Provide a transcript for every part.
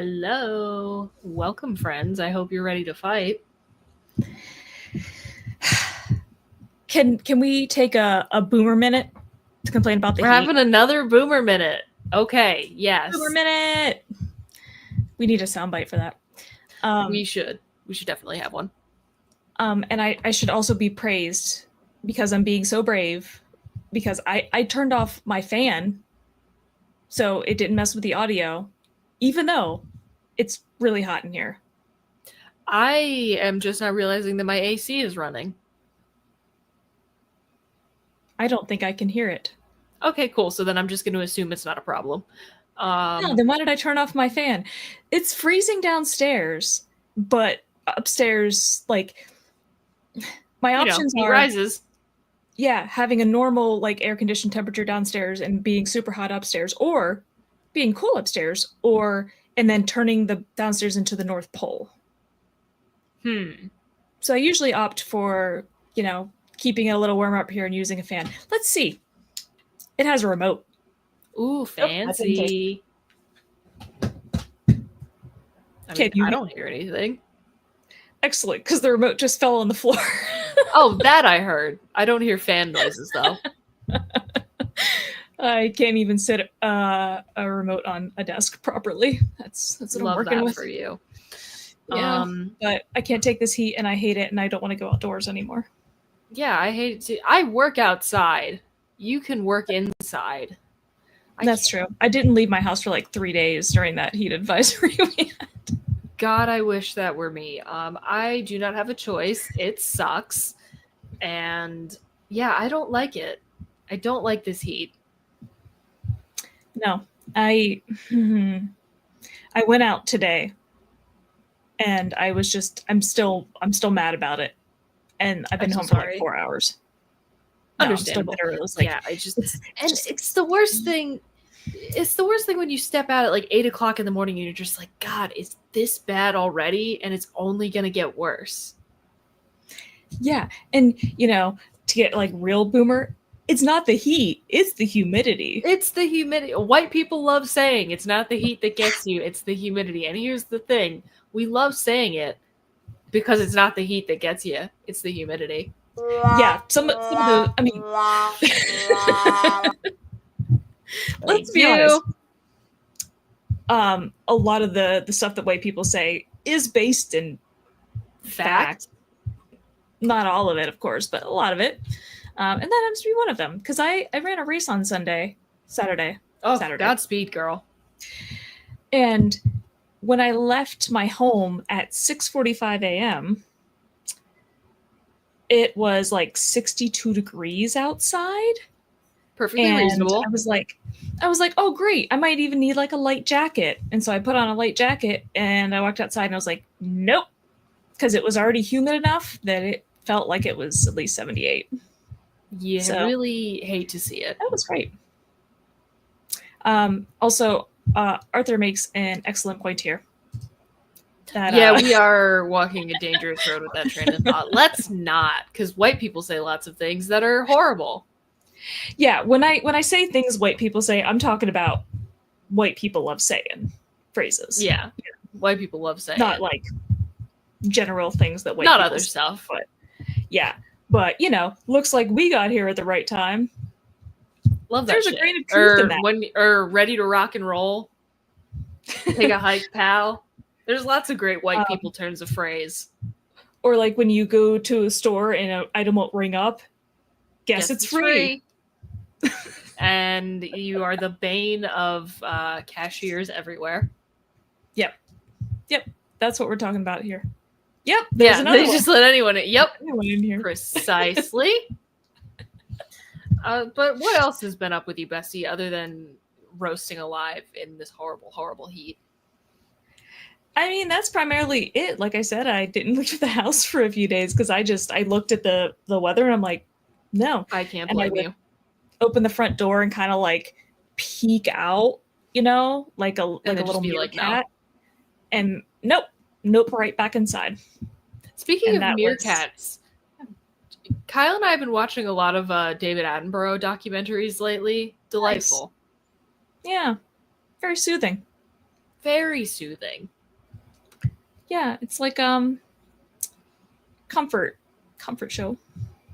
Hello. Welcome, friends. I hope you're ready to fight. Can we take a boomer minute to complain about the We're heat? having another boomer minute. Okay, yes. Boomer minute! We need a soundbite for that. We should definitely have one. And I should also be praised because I'm being so brave, because I turned off my fan so it didn't mess with the audio, even though it's really hot in here. I am just now realizing that my AC is running. I don't think I can hear it. Okay, cool. So then I'm just going to assume it's not a problem. No, then why did I turn off my fan? It's freezing downstairs, but upstairs, like, my options heat are rises. Yeah, having a normal like air conditioned temperature downstairs and being super hot upstairs, or being cool upstairs, and then turning the downstairs into the North Pole. So I usually opt for, keeping it a little warmer up here and using a fan. Let's see. It has a remote. Ooh, fancy. I don't hear anything. Excellent, because the remote just fell on the floor. Oh, that I heard. I don't hear fan noises, though. I can't even sit a remote on a desk properly. That's what I'm working with. For you. Yeah, but I can't take this heat, and I hate it, and I don't want to go outdoors anymore. Yeah, I hate it too. I work outside. You can work inside. That's true. I didn't leave my house for like 3 days during that heat advisory we had. God, I wish that were me. I do not have a choice. It sucks. And yeah, I don't like it. I don't like this heat. No, I went out today, and I'm still mad about it, and I've been home for like 4 hours. Understandable. It's the worst thing. It's the worst thing when you step out at like 8 o'clock in the morning and you're just like, God, is this bad already? And it's only gonna get worse. Yeah, and to get like real boomer, it's not the heat, it's the humidity. It's the humidity. White people love saying it's not the heat that gets you, it's the humidity. And here's the thing. We love saying it because it's not the heat that gets you, it's the humidity. Yeah, some of the, I mean, let's be honest. A lot of the stuff that white people say is based in fact. Not all of it, of course, but a lot of it. And that happens to be one of them, because I ran a race on Saturday. Oh, Godspeed, girl. And when I left my home at 6:45 a.m., it was like 62 degrees outside. Perfectly reasonable. I was like, oh great, I might even need like a light jacket. And so I put on a light jacket and I walked outside and I was like, nope, because it was already humid enough that it felt like it was at least 78. Yeah, so, really hate to see it. That was great. Also, Arthur makes an excellent point here. We are walking a dangerous road with that train of thought. Let's not, because white people say lots of things that are horrible. Yeah, when I say things white people say, I'm talking about white people love saying phrases. Yeah. White people love saying. Not like general things that white not people other say, stuff. But yeah. But looks like we got here at the right time. Love that. There's shit. A grain of truth in that. Or ready to rock and roll. Take a hike, pal. There's lots of great white people turns of phrase. Or like when you go to a store and an item won't ring up, guess it's free. And you are the bane of cashiers everywhere. Yep. That's what we're talking about here. Yep. They just let anyone in. Yep. Anyone in here. Precisely. But what else has been up with you, Bessie, other than roasting alive in this horrible, horrible heat? I mean, that's primarily it. Like I said, I didn't leave the house for a few days because I looked at the weather and I'm like, no. I can't blame you. Open the front door and kind of like peek out, like a little meerkat. No. And nope, right back inside. Speaking of meerkats, Kyle and I have been watching a lot of David Attenborough documentaries lately. Delightful. Nice. Yeah, very soothing. Very soothing. Yeah, it's like comfort show,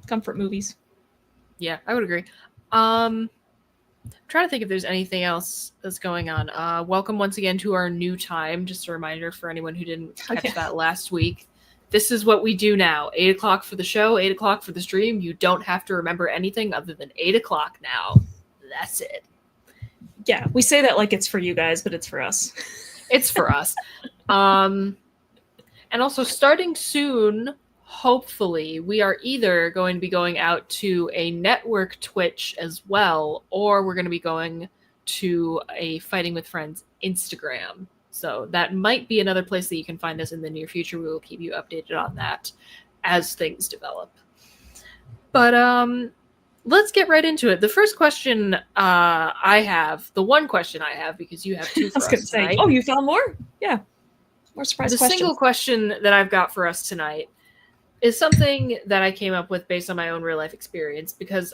comfort movies. Yeah, I would agree. Trying to think if there's anything else that's going on. Welcome once again to our new time. Just a reminder for anyone who didn't catch that last week. This is what we do now. 8 o'clock for the show, 8 o'clock for the stream. You don't have to remember anything other than 8 o'clock now. That's it. Yeah, we say that like it's for you guys, but it's for us. It's for us. And also starting soon, hopefully, we are either going to be going out to a network Twitch as well, or we're going to be going to a Fighting with Friends Instagram. So that might be another place that you can find us in the near future. We will keep you updated on that as things develop. But let's get right into it. The first question I have, the one question I have, because you have two for us tonight. Say, oh, you found more? Yeah. More surprise questions. The single question that I've got for us tonight is something that I came up with based on my own real life experience because,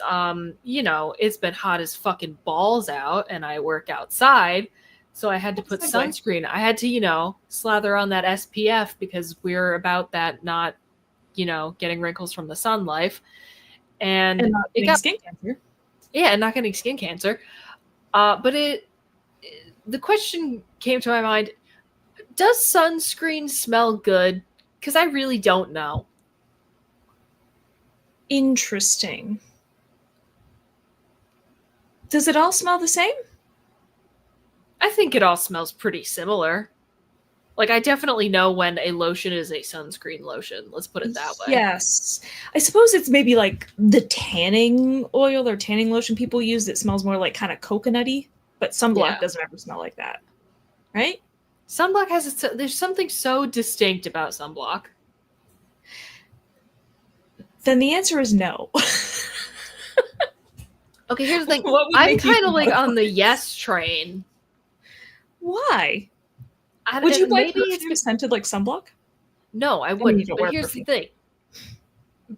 it's been hot as fucking balls out and I work outside. So I had to put sunscreen. I had to, slather on that SPF because we're about that not, getting wrinkles from the sun life. And not getting skin cancer. Yeah, and not getting skin cancer. But the question came to my mind, does sunscreen smell good? Because I really don't know. Interesting. Does it all smell the same? I think it all smells pretty similar. Like, I definitely know when a lotion is a sunscreen lotion. Let's put it that way. Yes. I suppose it's maybe like the tanning oil or tanning lotion people use that smells more like kind of coconutty, but sunblock doesn't ever smell like that. Right? Sunblock there's something so distinct about sunblock. Then the answer is no. Okay, here's the thing. I'm kind of like on the yes train. Why? Would you buy perfume scented like sunblock? No, I wouldn't. But here's the thing.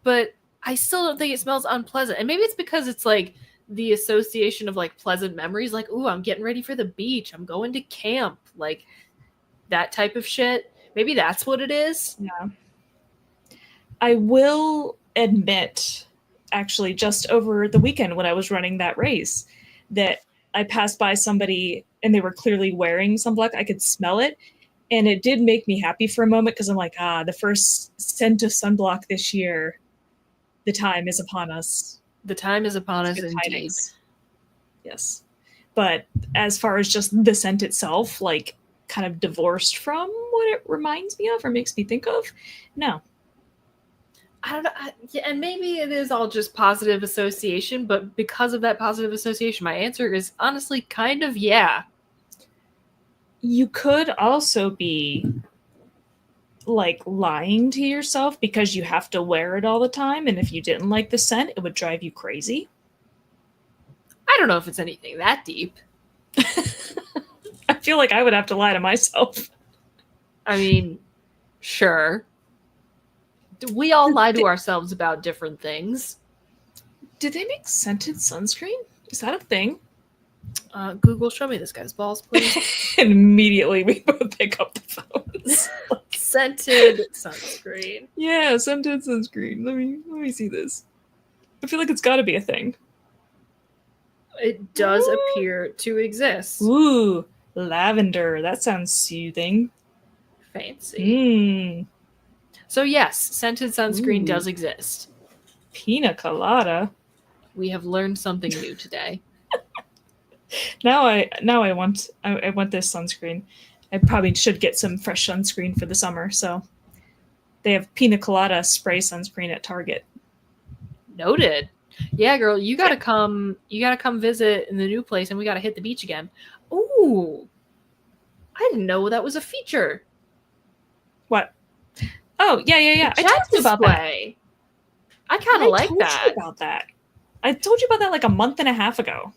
But I still don't think it smells unpleasant. And maybe it's because it's like the association of like pleasant memories. Like, ooh, I'm getting ready for the beach. I'm going to camp. Like that type of shit. Maybe that's what it is. Yeah. I will admit, actually, just over the weekend when I was running that race, that I passed by somebody and they were clearly wearing sunblock. I could smell it. And it did make me happy for a moment because I'm like, the first scent of sunblock this year. The time is upon us. The time is upon us, indeed. Yes. But as far as just the scent itself, like kind of divorced from what it reminds me of or makes me think of, no. I don't know. And maybe it is all just positive association, but because of that positive association, my answer is honestly kind of yeah. You could also be like lying to yourself because you have to wear it all the time. And if you didn't like the scent, it would drive you crazy. I don't know if it's anything that deep. I feel like I would have to lie to myself. I mean, sure. We all lie to ourselves about different things. Did they make scented sunscreen? Is that a thing? Google, show me this guy's balls, please. And immediately we both pick up the phones. Scented sunscreen. Yeah, scented sunscreen. Let me see this. I feel like it's got to be a thing. It does appear to exist. Ooh, lavender. That sounds soothing. Fancy. So yes, scented sunscreen does exist. Pina colada. We have learned something new today. Now I want this sunscreen. I probably should get some fresh sunscreen for the summer. So they have pina colada spray sunscreen at Target. Noted. Yeah, girl, you gotta come. You gotta come visit in the new place, and we gotta hit the beach again. Ooh, I didn't know that was a feature. What? Oh yeah. I told you about that. I kind of like that. About that. I told you about that like a month and a half ago.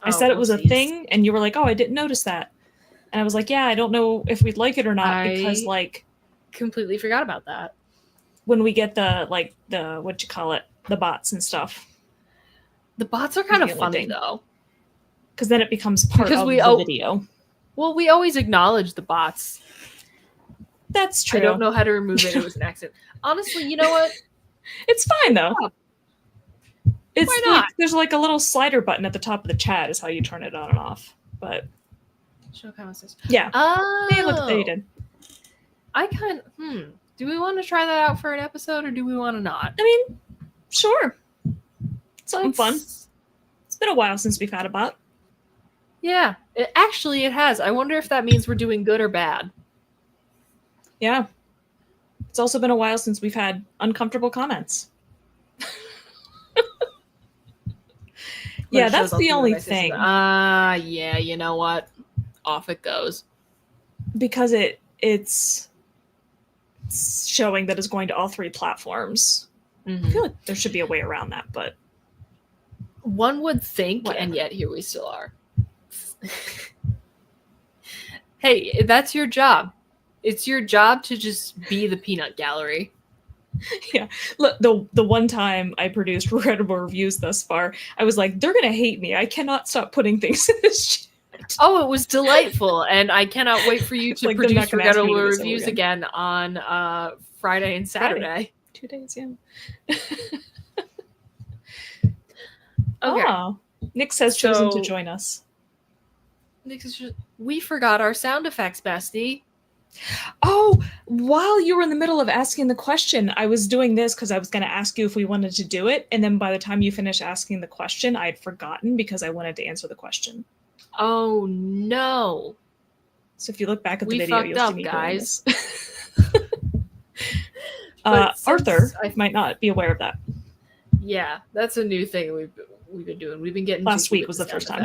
I said it was a thing, and you were like, "Oh, I didn't notice that." And I was like, "Yeah, I don't know if we'd like it or not because like completely forgot about that." When we get the what you call it, the bots and stuff. The bots are kind of funny though, because then it becomes part of the video. Well, we always acknowledge the bots. That's true. I don't know how to remove it. It was an accident. Honestly, you know what? It's fine though. It's Why not? Like, there's like a little slider button at the top of the chat is how you turn it on and off. But show comments. Yeah. Oh. Hey, look what they did. I kind of do we want to try that out for an episode or do we want to not? I mean, sure. Something fun. It's been a while since we've had a bot. Yeah. It has. I wonder if that means we're doing good or bad. Yeah. It's also been a while since we've had uncomfortable comments. Yeah, that's the only thing. Yeah, you know what? Off it goes. Because it's showing that it's going to all 3 platforms. I feel like there should be a way around that, but one would think, whatever. And yet here we still are. Hey, that's your job. It's your job to just be the peanut gallery. Yeah. Look, the one time I produced readable reviews thus far, I was like, they're going to hate me. I cannot stop putting things in this chat. Oh, it was delightful. And I cannot wait for you to produce readable reviews again on Friday and Saturday. 2 days, yeah. Okay. Oh, Nick has chosen to join us. We forgot our sound effects, bestie. Oh, while you were in the middle of asking the question, I was doing this because I was going to ask you if we wanted to do it. And then by the time you finished asking the question, I had forgotten because I wanted to answer the question. Oh, no. So if you look back at the video, you'll see me guys. Arthur might not be aware of that. Yeah, that's a new thing we've been doing. We've been getting last week was the first time.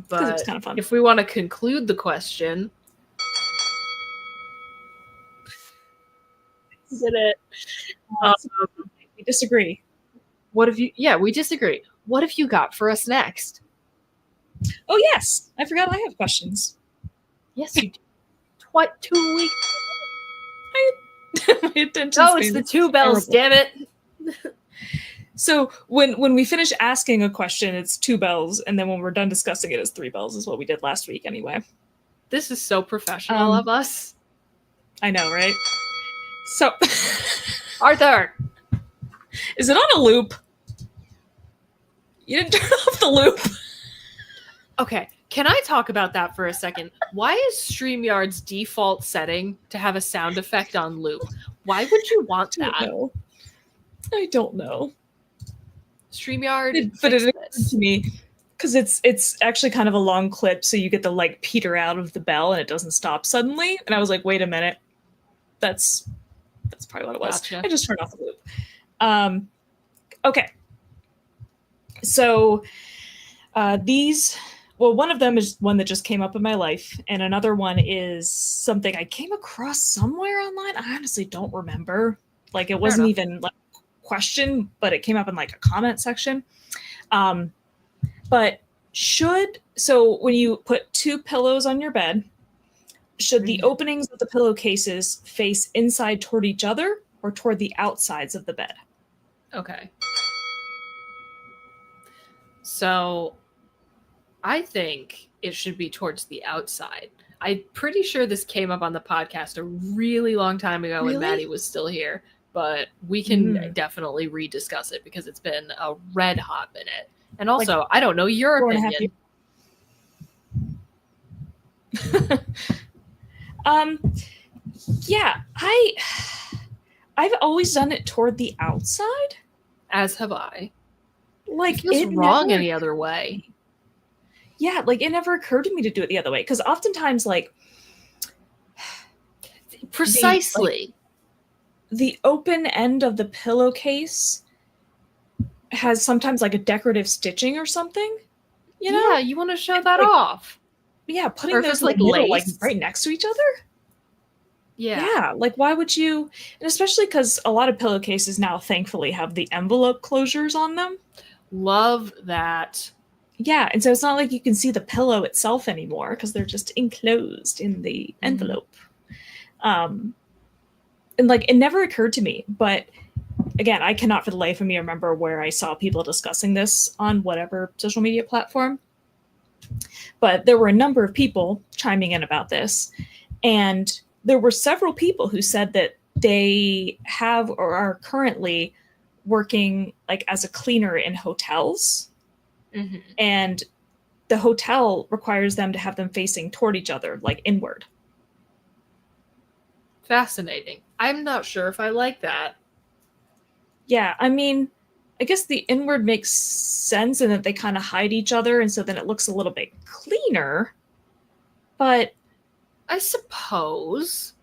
But it's kind of fun. If we want to conclude the question, did it? We disagree. We disagree. What have you got for us next? Oh yes, I forgot I have questions. Yes, you do. 2 weeks. My attention. Oh, it's the 2 bells. Damn it. So when we finish asking a question, it's 2 bells, and then when we're done discussing it, it's 3 bells. Is what we did last week, anyway. This is so professional of us. I know, right? So, Arthur, is it on a loop? You didn't turn off the loop. Okay, can I talk about that for a second? Why is StreamYard's default setting to have a sound effect on loop? Why would you want that? I don't know. StreamYard, but it occurred to me because it's actually kind of a long clip, so you get the like peter out of the bell and it doesn't stop suddenly. And I was like, wait a minute, that's probably what it was. Gotcha. I just turned off the loop. Okay. So one of them is one that just came up in my life, and another one is something I came across somewhere online. I honestly don't remember. Like it wasn't even like a question, but it came up in like a comment section. But so when you put 2 pillows on your bed, should the openings of the pillowcases face inside toward each other or toward the outsides of the bed? Okay. So I think it should be towards the outside. I'm pretty sure this came up on the podcast a really long time ago when Maddie was still here, but we can definitely rediscuss it because it's been a red hot minute. And also, I don't know your opinion. Yeah, I've always done it toward the outside. As have I. Like it feels wrong any other way. Yeah, like it never occurred to me to do it the other way because oftentimes, like, precisely, the open end of the pillowcase has sometimes like a decorative stitching or something. You know? Yeah, you want to show that off. Yeah, putting those like right next to each other. Yeah, like why would you? And especially because a lot of pillowcases now, thankfully, have the envelope closures on them. Love that. Yeah, and so it's not like you can see the pillow itself anymore because they're just enclosed in the envelope. And like it never occurred to me, but again, I cannot for the life of me remember where I saw people discussing this on whatever social media platform. But there were a number of people chiming in about this, and there were several people who said that they have or are currently working like as a cleaner in hotels, and the hotel requires them to have them facing toward each other, like inward. Fascinating. I'm not sure if I like that. Yeah, I mean, I guess the inward makes sense in that they kind of hide each other, and so then it looks a little bit cleaner. But I suppose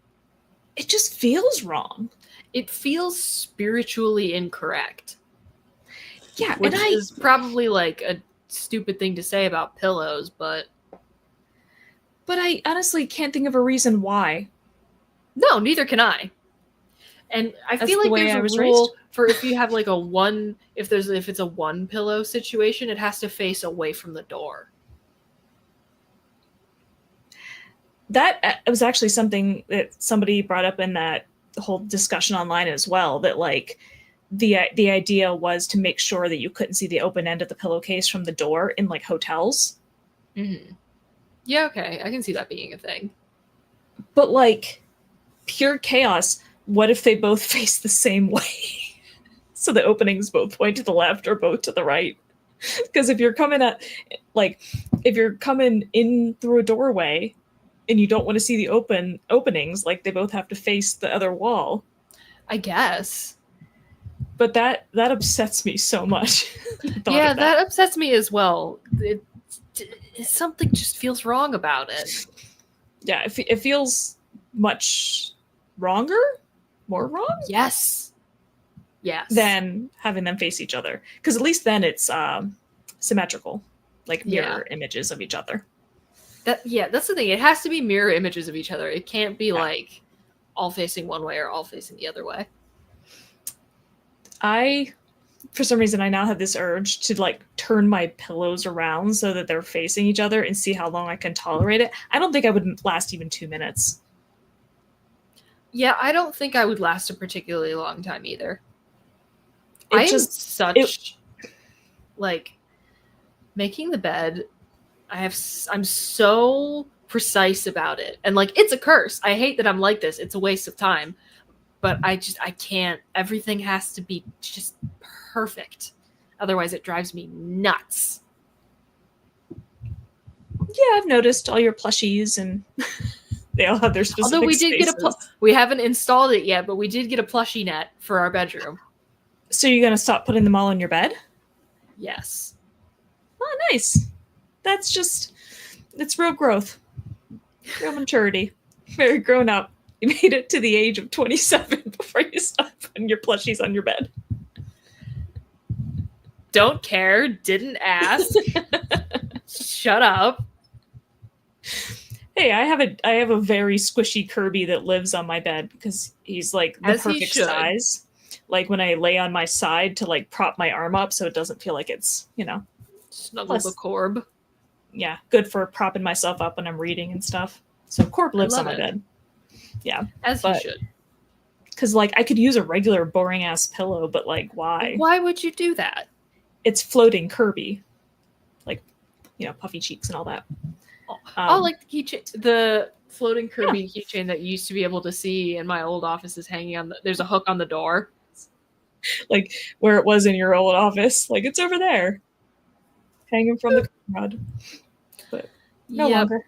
it just feels wrong. It feels spiritually incorrect. Yeah, which is probably like a stupid thing to say about pillows, but I honestly can't think of a reason why. No, neither can I. And I feel like there's a rule for if you have like if it's a one pillow situation, it has to face away from the door. That was actually something that somebody brought up in that whole discussion online as well, that like the idea was to make sure that you couldn't see the open end of the pillowcase from the door in like hotels. Mm-hmm. Yeah, okay. I can see that being a thing. But like pure chaos, what if they both face the same way? So the openings both point to the left or both to the right. Because if you're coming in through a doorway and you don't want to see the openings, like they both have to face the other wall. I guess. But that upsets me so much. Yeah, that upsets me as well. Something just feels wrong about it. Yeah, it feels much more wrong? Yes. Than having them face each other. Because at least then it's symmetrical, like mirror images of each other. That's the thing. It has to be mirror images of each other. It can't be like all facing one way or all facing the other way. For some reason, I now have this urge to like turn my pillows around so that they're facing each other and see how long I can tolerate it. I don't think I would last even 2 minutes. Yeah, I don't think I would last a particularly long time either. Making the bed. I'm so precise about it. And like, it's a curse. I hate that I'm like this. It's a waste of time. But I can't. Everything has to be just perfect. Otherwise, it drives me nuts. Yeah, I've noticed all your plushies and they all have their specific Although we spaces. did we haven't installed it yet, but we did get a plushie net for our bedroom. So you're going to stop putting them all in your bed? Yes. Oh, nice. It's real growth. Real maturity. Very grown up. You made it to the age of 27 before you stopped putting your plushies on your bed. Don't care. Didn't ask. Shut up. Hey, I have a very squishy Kirby that lives on my bed because he's like the perfect size. Like when I lay on my side to like prop my arm up so it doesn't feel like it's, snuggle the Corb. Yeah, good for propping myself up when I'm reading and stuff. So Corb lives on my bed. Yeah. As he should. Because like I could use a regular boring ass pillow, but like why? Why would you do that? It's floating Kirby. Like, puffy cheeks and all that. Like the keychain, the floating Kirby keychain that you used to be able to see in my old office is hanging on there's a hook on the door. Like where it was in your old office. Like it's over there. Hanging from the rod. But no longer.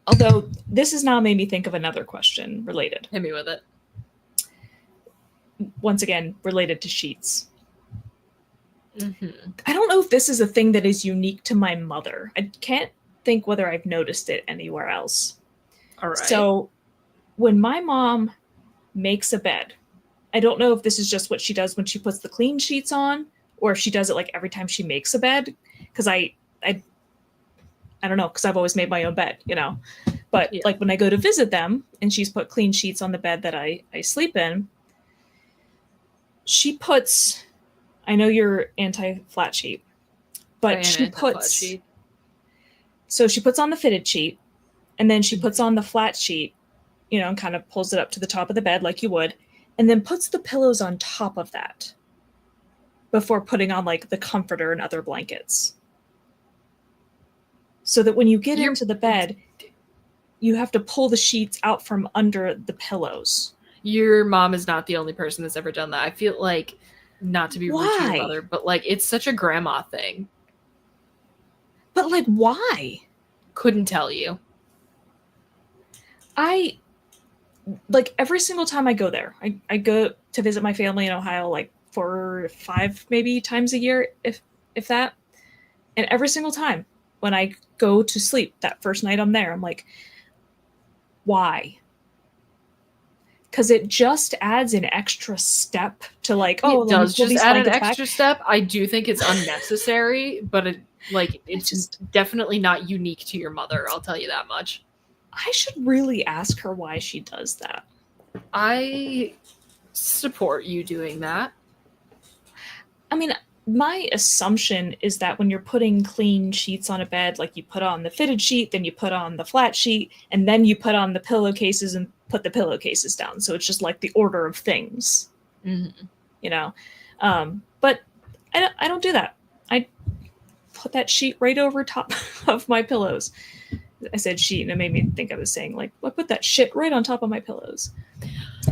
Although this has now made me think of another question related. Hit me with it. Once again, related to sheets. Mm-hmm. I don't know if this is a thing that is unique to my mother. I can't think whether I've noticed it anywhere else. All right. So when my mom makes a bed, I don't know if this is just what she does when she puts the clean sheets on, or if she does it like every time she makes a bed. Because I don't know, because I've always made my own bed, But like when I go to visit them and she's put clean sheets on the bed that I sleep in, she puts, I know you're anti-flat sheet, but she puts on the fitted sheet and then she puts on the flat sheet, and kind of pulls it up to the top of the bed like you would, and then puts the pillows on top of that before putting on like the comforter and other blankets. so that when you get into the bed, you have to pull the sheets out from under the pillows. Your mom is not the only person that's ever done that. I feel like, not to be rude to your mother, but like it's such a grandma thing. But like, why? Couldn't tell you. Like every single time I go there, I go to visit my family in Ohio like 4 or 5 maybe times a year, if that. And every single time when I go to sleep that first night I'm there, I'm like, why? Because it just adds an extra step to like, oh, it does just add an extra step. I do think it's unnecessary, but it's just definitely not unique to your mother. I'll tell you that much. I should really ask her why she does that. I support you doing that. I mean, my assumption is that when you're putting clean sheets on a bed, like you put on the fitted sheet, then you put on the flat sheet, and then you put on the pillowcases and put the pillowcases down. So it's just like the order of things, you know? But I don't do that. I put that sheet right over top of my pillows. I said sheet, and it made me think I was saying, like, I put that shit right on top of my pillows.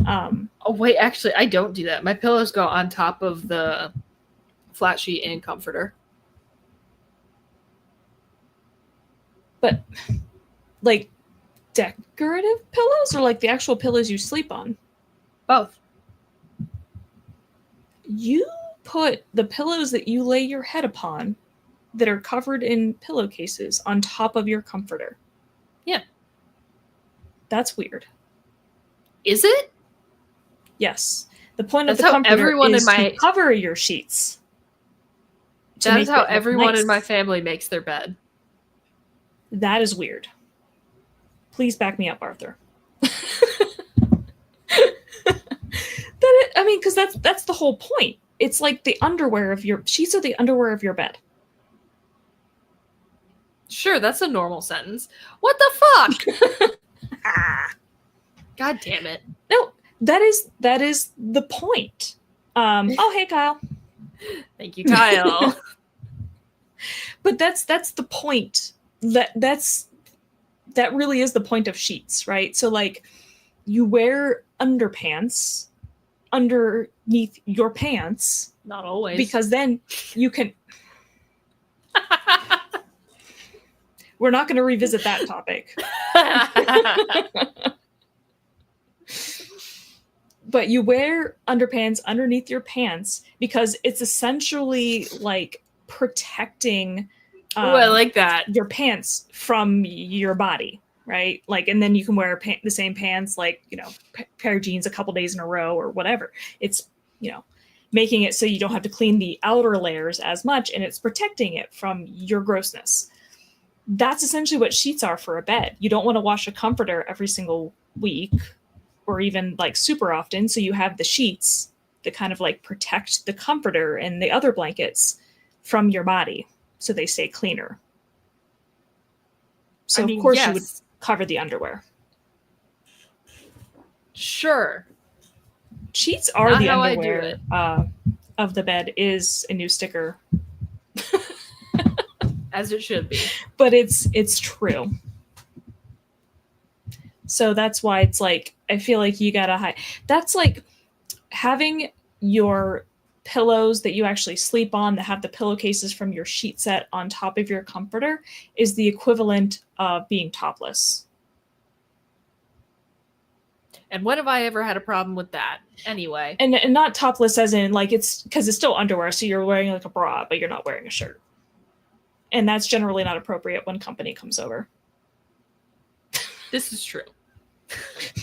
Oh, wait, actually, I don't do that. My pillows go on top of the flat sheet and comforter. But, like, decorative pillows or, like, the actual pillows you sleep on? Both. You put the pillows that you lay your head upon that are covered in pillowcases on top of your comforter. Yeah. That's weird. Is it? Yes. The point of the comforter is to cover your sheets. That is how everyone in my family makes their bed. That is weird. Please back me up, Arthur. Because that's the whole point. It's like the underwear of your sheets are the underwear of your bed. Sure, that's a normal sentence. What the fuck? God damn it. No, that is the point. Oh, hey, Kyle. Thank you, Kyle. But that's the point. That really is the point of sheets, right? So like you wear underpants underneath your pants. Not always. Because then you can We're not going to revisit that topic. But you wear underpants underneath your pants because it's essentially like protecting I like that. Your pants from your body, right? Like, and then you can wear the same pants, like, you know, pair of jeans a couple days in a row or whatever. It's, you know, making it so you don't have to clean the outer layers as much, and it's protecting it from your grossness. That's essentially what sheets are for a bed. You don't want to wash a comforter every single week or even like super often. So you have the sheets that kind of like protect the comforter and the other blankets from your body so they stay cleaner. So of course you would cover the underwear. Sure. Sheets are not the underwear of the bed is a new sticker. As it should be. But it's true. So that's why it's like, I feel like you gotta hide. That's like having your pillows that you actually sleep on that have the pillowcases from your sheet set on top of your comforter is the equivalent of being topless. And when have I ever had a problem with that? Anyway. And not topless as in like it's because it's still underwear, so you're wearing like a bra, but you're not wearing a shirt. And that's generally not appropriate when company comes over. This is true.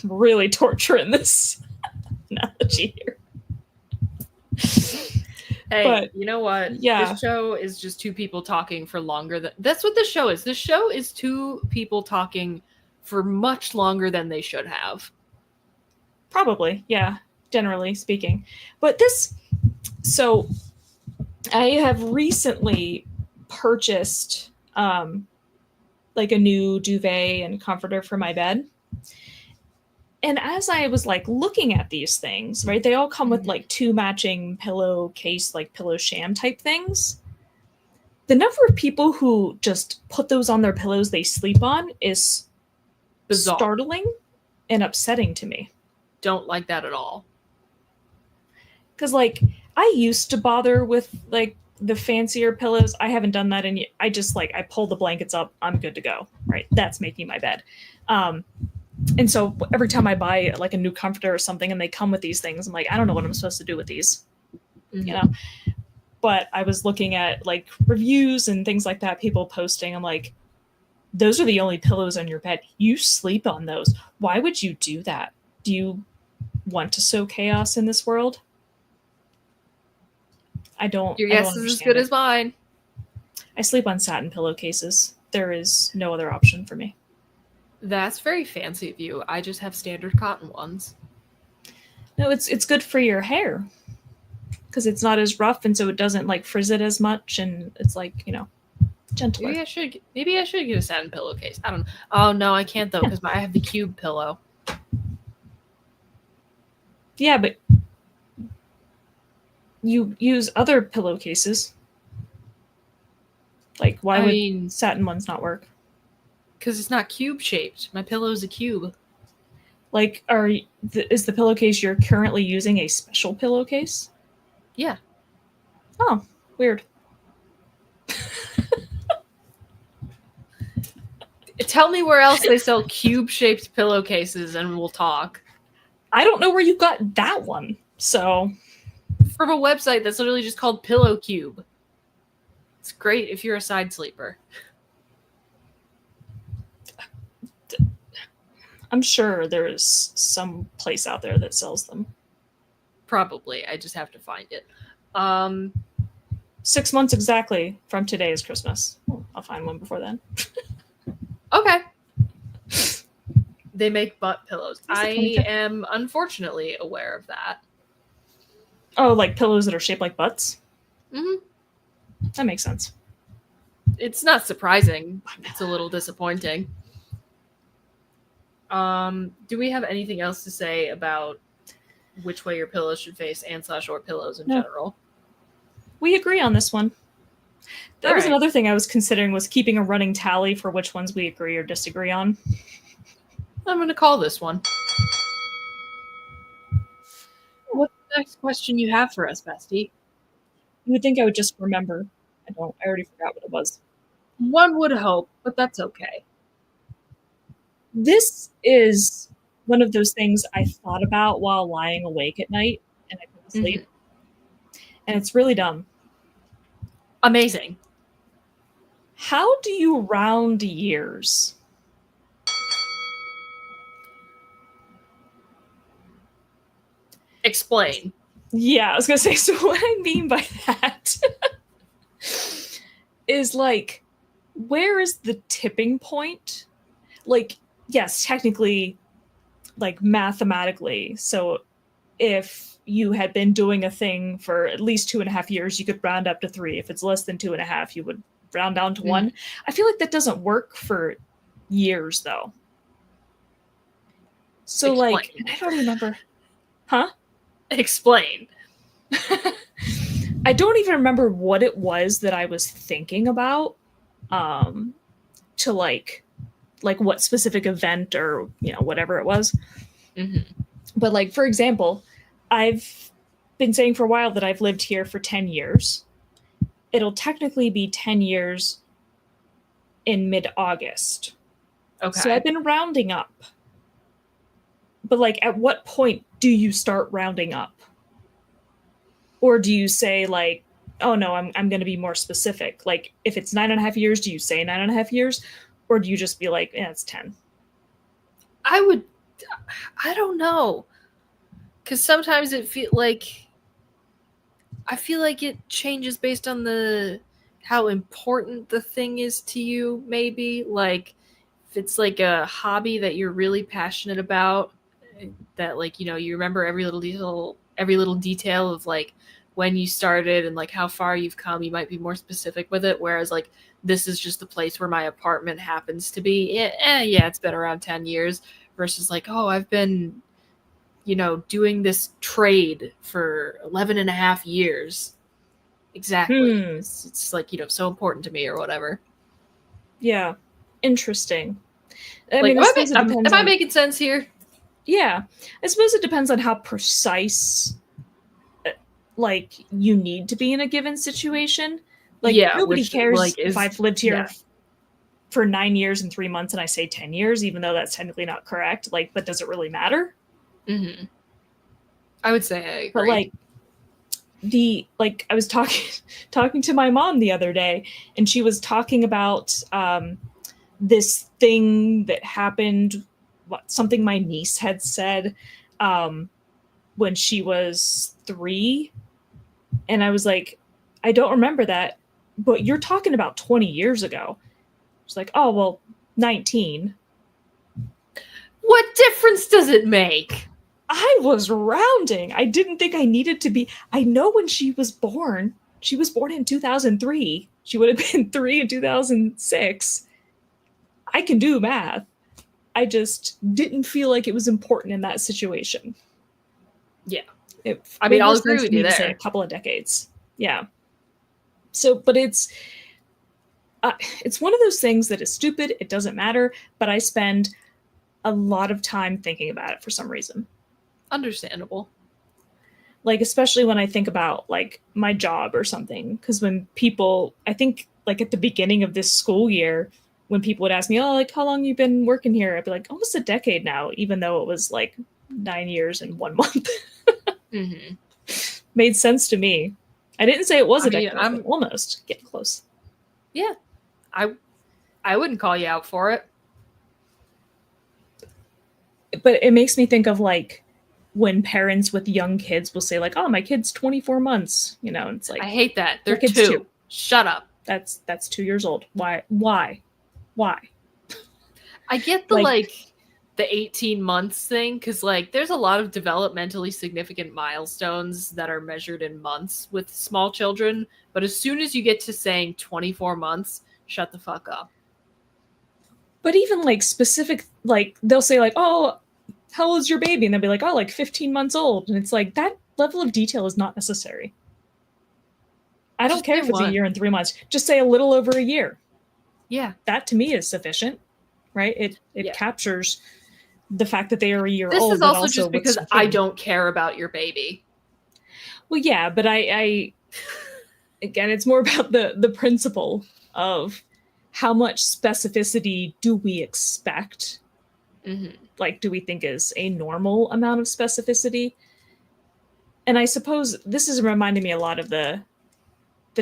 Really torturing this analogy here. Hey, but, you know what? Yeah. This show is just two people talking for longer than... That's what this show is. This show is two people talking for much longer than they should have. Probably, yeah, generally speaking. But this... So, I have recently purchased like a new duvet and comforter for my bed. And as I was like looking at these things, right, they all come with like two matching pillowcase, like pillow sham type things. The number of people who just put those on their pillows they sleep on is bizarre. Startling and upsetting to me. Don't like that at all. Because, like, I used to bother with, like, the fancier pillows. I haven't done that in. I just, like, I pull the blankets up. I'm good to go. Right? That's making my bed. And so every time I buy, like, a new comforter or something and they come with these things, I'm like, I don't know what I'm supposed to do with these. Mm-hmm. You know? But I was looking at, like, reviews and things like that, people posting. I'm like, those are the only pillows on your bed. You sleep on those. Why would you do that? Do you want to sow chaos in this world? I don't. Your guess is as good as mine. I sleep on satin pillowcases. There is no other option for me. That's very fancy of you. I just have standard cotton ones. No, it's good for your hair because it's not as rough, and so it doesn't, like, frizz it as much, and it's, like, you know, gentler. Maybe I should get a satin pillowcase. I don't know. Oh no, I can't though because I have the cube pillow. Yeah, but you use other pillowcases. Like, why would satin ones not work? Because it's not cube shaped. My pillow is a cube. Like, is the pillowcase you're currently using a special pillowcase? Yeah. Oh, weird. Tell me where else they sell cube-shaped pillowcases and we'll talk. I don't know where you got that one, so... From a website that's literally just called Pillow Cube. It's great if you're a side sleeper. I'm sure there's some place out there that sells them. Probably. I just have to find it. 6 months exactly from today is Christmas. I'll find one before then. Okay. They make butt pillows. I am unfortunately aware of that. Oh, like pillows that are shaped like butts? Mm-hmm. That makes sense. It's not surprising. It's a little disappointing. Do we have anything else to say about which way your pillows should face and/or pillows in general? We agree on this one. That was another thing I was considering, was keeping a running tally for which ones we agree or disagree on. I'm going to call this one. What's the next question you have for us, Bestie? You would think I would just remember. I don't. I already forgot what it was. One would hope, but that's okay. This is one of those things I thought about while lying awake at night and I couldn't sleep. Mm-hmm. And it's really dumb. Amazing. How do you round years? Explain. Yeah, I was going to say, so what I mean by that is, like, where is the tipping point? Like, yes, technically, like, mathematically. So if you had been doing a thing for at least 2.5 years, you could round up to 3. If it's less than 2.5, you would round down to 1. I feel like that doesn't work for years, though. So, explain. Like, and I don't remember. Huh? Explain. I don't even remember what it was that I was thinking about to like what specific event or, you know, whatever it was. Mm-hmm. But, like, for example, I've been saying for a while that I've lived here for 10 years. It'll technically be 10 years in mid-August. Okay. So I've been rounding up. But, like, at what point do you start rounding up? Or do you say, like, oh no, I'm going to be more specific. Like, if it's 9.5 years, do you say 9.5 years? Or do you just be like, yeah, it's 10? I don't know. Because sometimes I feel like it changes based on how important the thing is to you, maybe. Like, if it's like a hobby that you're really passionate about, that, like, you know, you remember every little detail of, like, when you started and, like, how far you've come, you might be more specific with it. Whereas, like, this is just the place where my apartment happens to be. Yeah, it's been around 10 years versus, like, oh, I've been, you know, doing this trade for 11.5 years. exactly. It's like, so important to me or whatever. Yeah. Interesting. I mean, am I making sense here? Yeah. I suppose it depends on how precise like you need to be in a given situation. Like nobody cares if I've lived here for 9 years and 3 months and I say 10 years, even though that's technically not correct. Like, but does it really matter? Mm-hmm. I would say I agree. But I was talking to my mom the other day, and she was talking about this thing that happened, something my niece had said when she was 3. And I was like, I don't remember that, but you're talking about 20 years ago. She's like, oh, well, 19. What difference does it make? I was rounding. I didn't think I needed to be. I know when she was born in 2003. She would have been 3 in 2006. I can do math. I just didn't feel like it was important in that situation. Yeah. I'll agree with you there. Say a couple of decades. Yeah. So, but it's one of those things that is stupid. It doesn't matter, but I spend a lot of time thinking about it for some reason. Understandable. Like, especially when I think about like my job or something, because when people, I think like at the beginning of this school year, when people would ask me, oh, like how long you been working here? I'd be like, almost a decade now, even though it was like 9 years and 1 month. Mm-hmm. Made sense to me. I didn't say it was a decade. I'm almost getting close. Yeah. I wouldn't call you out for it. But it makes me think of like when parents with young kids will say like, oh, my kid's 24 months, it's like, I hate that. They're 2. Shut up. That's 2 years old. Why? I get the the 18 months thing, because like there's a lot of developmentally significant milestones that are measured in months with small children, but as soon as you get to saying 24 months, shut the fuck up. But even like specific, like they'll say like, oh, how old is your baby? And they'll be like, oh, like 15 months old. And it's like, that level of detail is not necessary. I don't care if it's 1 year and 3 months. Just say a little over a year. Yeah. That to me is sufficient, right? It captures the fact that they are a year old. This is also just because I don't care about your baby. Well, yeah, but I again, it's more about the principle of how much specificity do we expect? Mm-hmm. Like, do we think is a normal amount of specificity? And I suppose this is reminding me a lot of the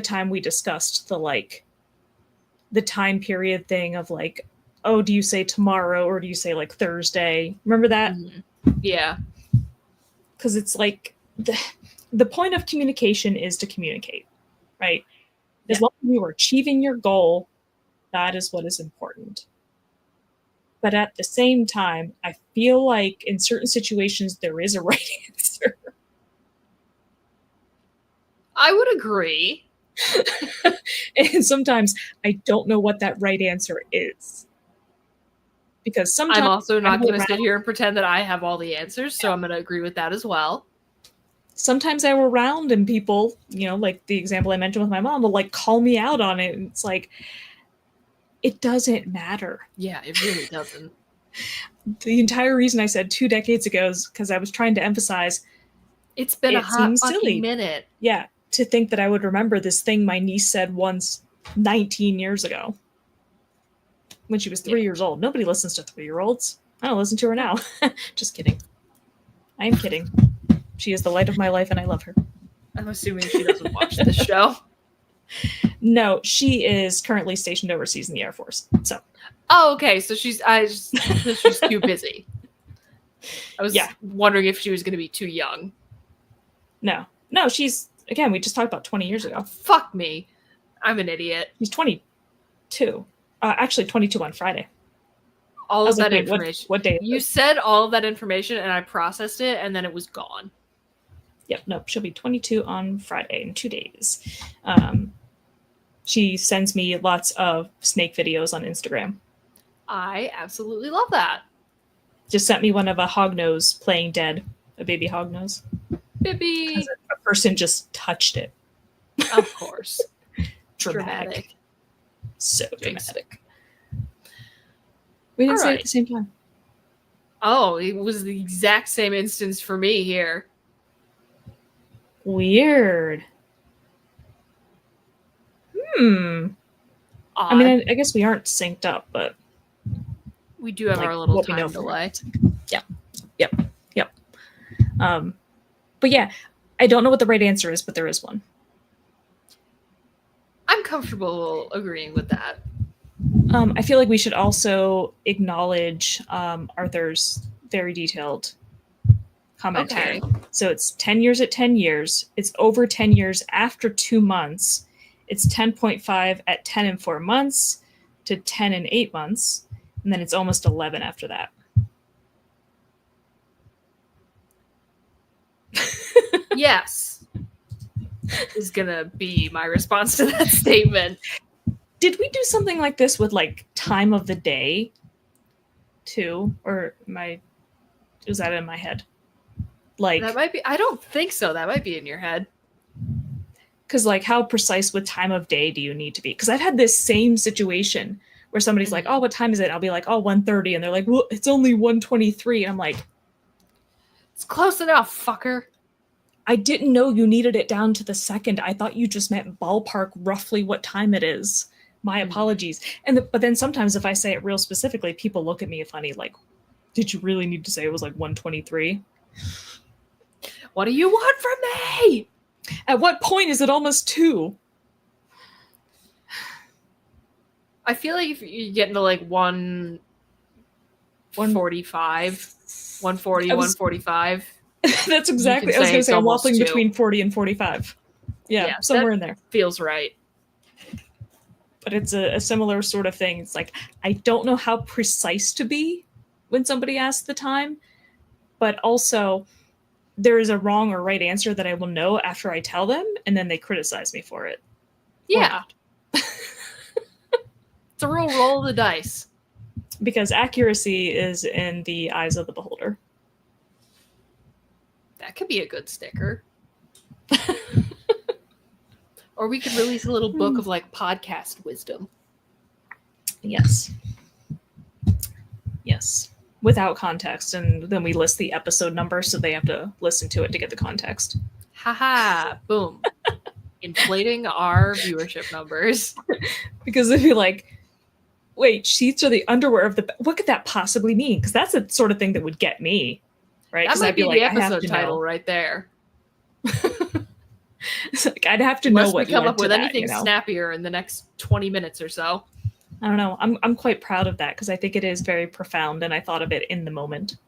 time we discussed the time period thing of like, oh, do you say tomorrow or do you say like Thursday? Remember that? Mm-hmm. Yeah. Because it's like the point of communication is to communicate, right? As long as you are achieving your goal, that is what is important. But at the same time, I feel like in certain situations, there is a right answer. I would agree. And sometimes I don't know what that right answer is. Because sometimes I'm also not going to sit here and pretend that I have all the answers, so I'm going to agree with that as well. Sometimes I'm around and people, like the example I mentioned with my mom, will like call me out on it. And it's like, it doesn't matter. Yeah, it really doesn't. The entire reason I said 2 decades ago is because I was trying to emphasize it's been a hot fucking minute. Yeah, to think that I would remember this thing my niece said once 19 years ago when she was 3 years old. Nobody listens to 3-year-olds. I don't listen to her now. Just kidding. I'm kidding. She is the light of my life and I love her. I'm assuming she doesn't watch this show. No, she is currently stationed overseas in the Air Force. So. Oh, okay. So she's too busy. I was wondering if she was going to be too young. No, she's, again, we just talked about 20 years ago. Fuck me. I'm an idiot. She's 22. Actually 22 on Friday. All of that information. What day? You said all of that information and I processed it and then it was gone. Yep. No, she'll be 22 on Friday in 2 days. She sends me lots of snake videos on Instagram. I absolutely love that. Just sent me one of a hognose playing dead, a baby hognose. Baby. A person just touched it. Of course. Dramatic. So dramatic. We didn't All say it right. at the same time. Oh, it was the exact same instance for me here. Weird. Odd. I mean, I guess we aren't synced up, but we do have our little time delay. Yeah. Yep. But yeah, I don't know what the right answer is, but there is one. I'm comfortable agreeing with that. I feel like we should also acknowledge Arthur's very detailed commentary. Okay. So it's 10 years at 10 years. It's over 10 years after 2 months. It's 10.5 at 10 and 4 months to 10 and 8 months. And then it's almost 11 after that. Yes. Is going to be my response to that statement. Did we do something like this with like time of the day too? Or was that in my head? Like that might be, I don't think so. That might be in your head. Because like how precise with time of day do you need to be? Because I've had this same situation where somebody's like, oh, what time is it? I'll be like, oh, 1:30. And they're like, well, it's only 1:23. And I'm like, it's close enough, fucker. I didn't know you needed it down to the second. I thought you just meant ballpark roughly what time it is. My apologies. But then sometimes if I say it real specifically, people look at me funny, like, did you really need to say it was like 1:23? What do you want from me? At what point is it almost 2? I feel like if you get into like 1:45, 1:40, 1:45. That's exactly. I was going to say I'm waffling between 40 and 45. Yeah, somewhere in there. Feels right. But it's a similar sort of thing. It's like, I don't know how precise to be when somebody asks the time, but also there is a wrong or right answer that I will know after I tell them, and then they criticize me for it. Yeah. It's a real roll of the dice. Because accuracy is in the eyes of the beholder. That could be a good sticker. Or we could release a little book of like podcast wisdom. Yes. Without context, and then we list the episode number so they have to listen to it to get the context. Haha, boom. Inflating our viewership numbers. Because they'd be like, wait, sheets are the underwear of the... What could that possibly mean? Because that's the sort of thing that would get me. Right? That might be the episode title right there. It's like, I'd have to know what we come up with anything snappier in the next 20 minutes or so. I don't know. I'm quite proud of that because I think it is very profound, and I thought of it in the moment.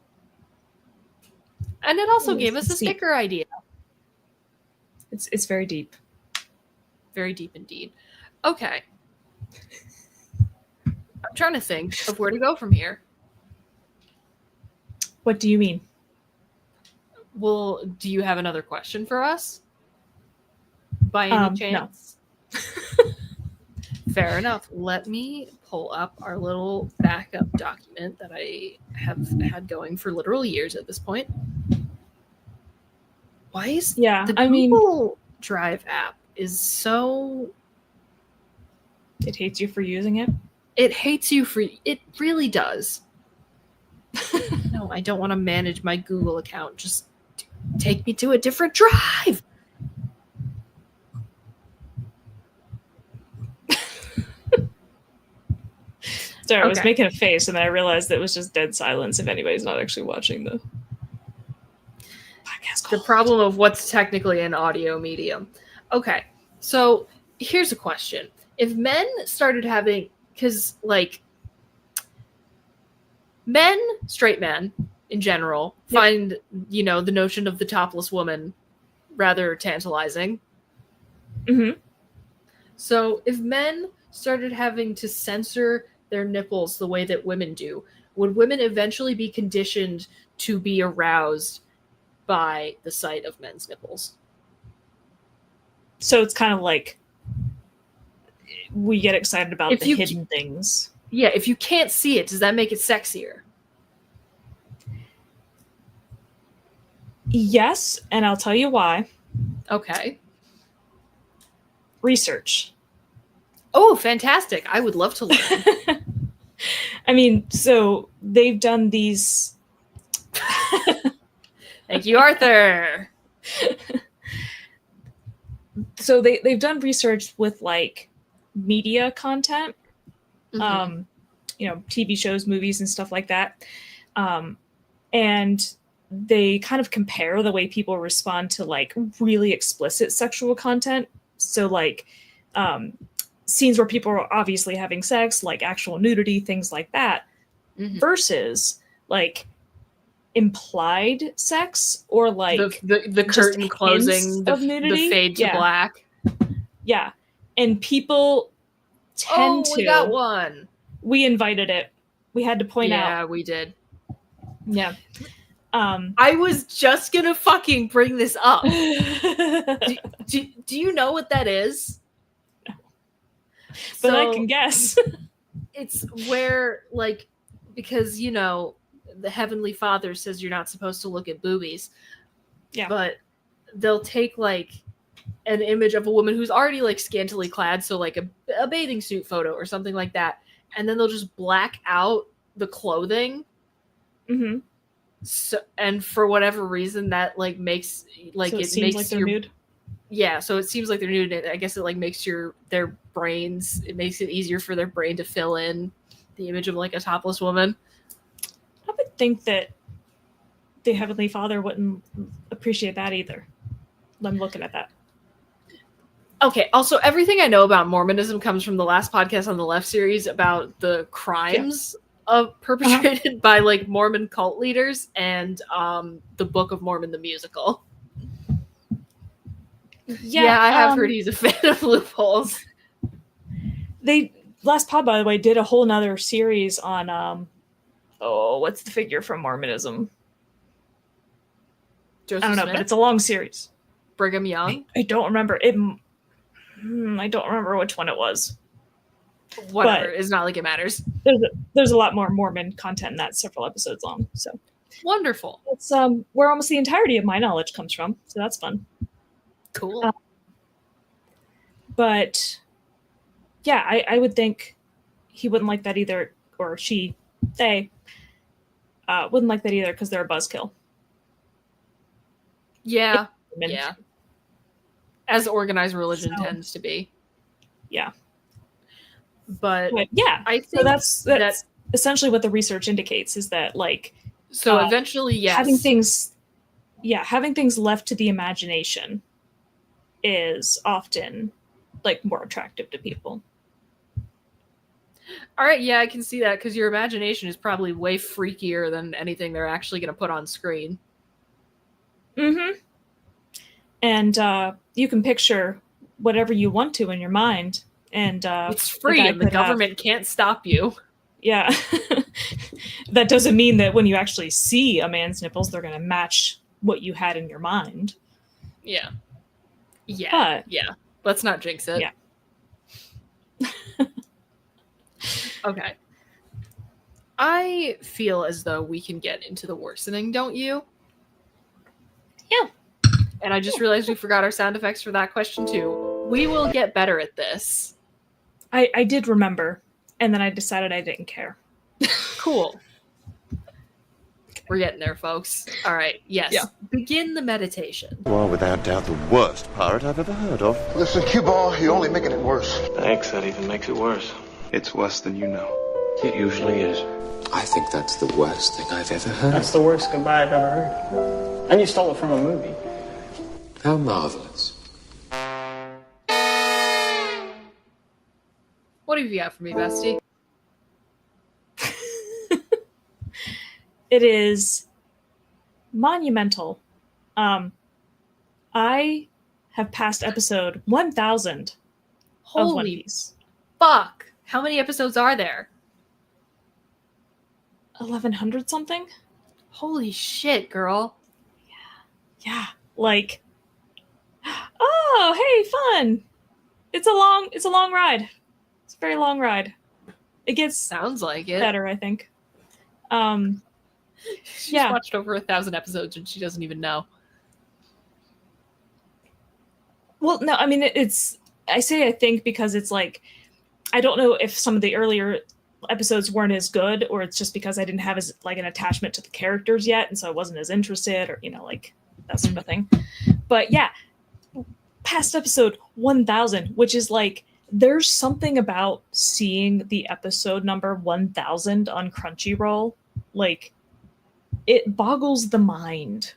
And it also gave us a sticker idea. It's very deep. Very deep indeed. Okay. I'm trying to think of where to go from here. What do you mean? Well, do you have another question for us? By any chance? No. Fair enough. Let me pull up our little backup document that I have had going for literal years at this point. Why is the Google Drive app is so... It hates you for using it? It hates you for... It really does. No, I don't want to manage my Google account. Just take me to a different drive. Sorry, I was making a face, and then I realized that it was just dead silence if anybody's not actually watching the podcast. The problem of what's technically an audio medium. Okay, so here's a question. If men started having... Because, like, straight men, in general, find, the notion of the topless woman rather tantalizing. Mm-hmm. So if men started having to censor their nipples the way that women do, would women eventually be conditioned to be aroused by the sight of men's nipples? So it's kind of like we get excited about the hidden things. Yeah, if you can't see it, does that make it sexier? Yes, and I'll tell you why. Okay. research. Oh, fantastic. I would love to learn. I mean, so they've done these. Thank you, Arthur. So they've done research with like media content, TV shows, movies, and stuff like that. And they kind of compare the way people respond to like really explicit sexual content. So like scenes where people are obviously having sex, like actual nudity, things like that, versus like implied sex or like the curtain closing, the fade to black. Yeah. And people tend to. We got one. We invited it. We had to point out. Yeah, we did. Yeah. I was just gonna fucking bring this up. do you know what that is? But I can guess. It's where, like, because, the Heavenly Father says you're not supposed to look at boobies. Yeah. But they'll take, like, an image of a woman who's already, like, scantily clad, so, like, a bathing suit photo or something like that, and then they'll just black out the clothing. Mm-hmm. So, and for whatever reason, that, like, makes, like, so it makes like they're nude? Yeah, so it seems like they're nude. I guess it, like, makes their brains, it makes it easier for their brain to fill in the image of, like, a topless woman. I would think that the Heavenly Father wouldn't appreciate that either. I'm looking at that. Okay, also, everything I know about Mormonism comes from the last podcast on the Left series about the crimes perpetrated by, like, Mormon cult leaders and the Book of Mormon, the musical. Yeah, I have heard he's a fan of loopholes. They, last pod, by the way, did a whole nother series on, what's the figure from Mormonism? Joseph I don't know, Smith? but it's a long series. Brigham Young? I don't remember. I don't remember which one it was. Whatever. It's not like it matters. There's a lot more Mormon content in that, several episodes long. So wonderful. It's where almost the entirety of my knowledge comes from. So that's fun. Cool. But yeah, I would think he wouldn't like that either, or they wouldn't like that either because they're a buzzkill. Yeah. Yeah. As organized religion tends to be. Yeah. But yeah, I think that's essentially what the research indicates, is that, like, so eventually, yes, having things left to the imagination is often, like, more attractive to people. All right, yeah, I can see that, because your imagination is probably way freakier than anything they're actually going to put on screen. Mm-hmm. And you can picture whatever you want to in your mind. And it's free, and the government can't stop you. Yeah. That doesn't mean that when you actually see a man's nipples, they're going to match what you had in your mind. Yeah. Yeah. But, yeah. Let's not jinx it. Yeah. Okay. I feel as though we can get into the worsening, don't you? Yeah. And I just realized we forgot our sound effects for that question too. We will get better at this. I did remember, and then I decided I didn't care. Cool. We're getting there, folks. All right. Yes. Yeah. Begin the meditation. You are without doubt the worst pirate I've ever heard of. Listen, cue ball, you're only making it worse. Thanks, that even makes it worse. It's worse than you know. It usually is. I think that's the worst thing I've ever heard. That's the worst goodbye I've ever heard. And you stole it from a movie. How marvelous. What have you got for me, bestie? It is monumental. I have passed episode 1000 of One Piece. Fuck! How many episodes are there? 1100 something? Holy shit, girl. Yeah. Like, oh, hey, fun. It's a long ride. It's a very long ride. It gets sounds like it better, I think. She's watched over 1,000 episodes and she doesn't even know. Well, no, I mean, it's I say I think because it's like, I don't know if some of the earlier episodes weren't as good, or it's just because I didn't have as like an attachment to the characters yet, and so I wasn't as interested, or like that sort of thing. But yeah, past episode 1000, which is like, there's something about seeing the episode number 1000 on Crunchyroll, like it boggles the mind.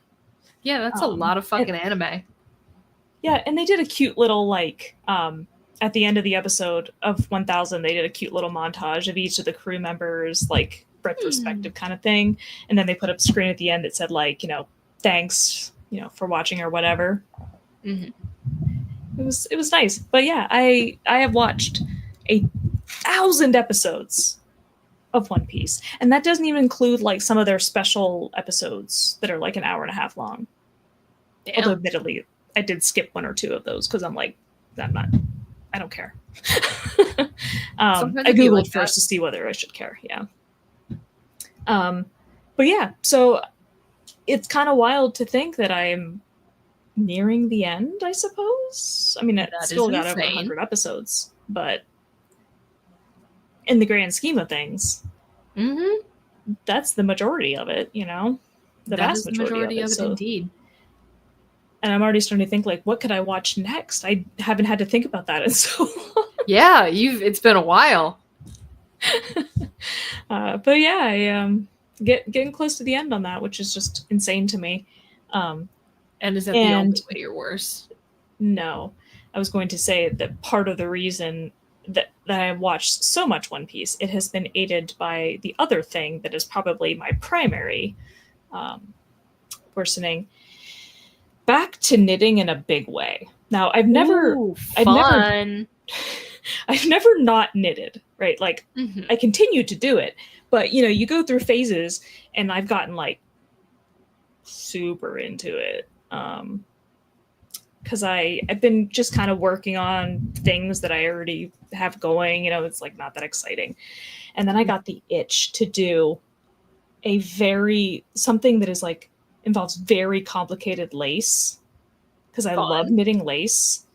Yeah, that's a lot of fucking anime. Yeah, and they did a cute little like at the end of the episode of 1000, they did a cute little montage of each of the crew members, like retrospective kind of thing, and then they put up a screen at the end that said like, thanks, for watching or whatever. It was nice. But yeah, I have watched 1,000 episodes of One Piece, and that doesn't even include like some of their special episodes that are like an hour and a half long. Damn. Although admittedly I did skip one or two of those because I'm like, I don't care. I googled like first to see whether I should care. Yeah. But yeah, so it's kind of wild to think that I'm nearing the end, I suppose. I mean, it still got over 100 episodes, but in the grand scheme of things, that's the majority of it, the vast majority of it, indeed. And I'm already starting to think like, what could I watch next? I haven't had to think about that in so long. Yeah, it's been a while. But yeah, I getting close to the end on that, which is just insane to me. And is that the only way you're worse? No. I was going to say that part of the reason that I have watched so much One Piece, it has been aided by the other thing that is probably my primary worsening. Back to knitting in a big way. Now, I've never not knitted, right? Like, I continue to do it, but you go through phases, and I've gotten like super into it. Because I've been just kind of working on things that I already have going, it's like not that exciting. And then I got the itch to do something that is like involves very complicated lace, because I love knitting lace.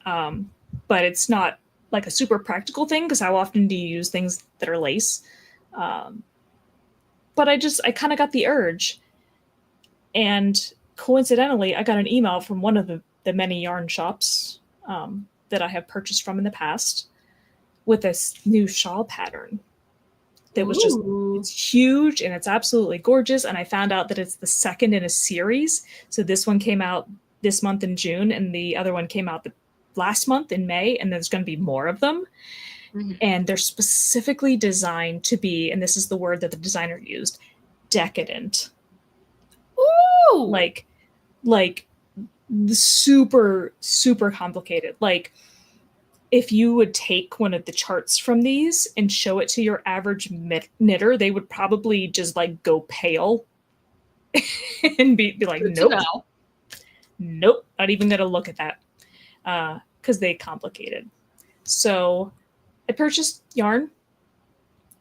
But it's not like a super practical thing, because how often do you use things that are lace? But I kind of got the urge. And coincidentally, I got an email from one of the many yarn shops that I have purchased from in the past with this new shawl pattern that was it's huge and it's absolutely gorgeous. And I found out that it's the second in a series. So this one came out this month in June, and the other one came out last month in May, and there's going to be more of them. And they're specifically designed to be, and this is the word that the designer used, decadent. Ooh! Like super, super complicated. Like, if you would take one of the charts from these and show it to your average knitter, they would probably just like go pale and be like, nope, not even gonna look at that, because they complicated. So I purchased yarn,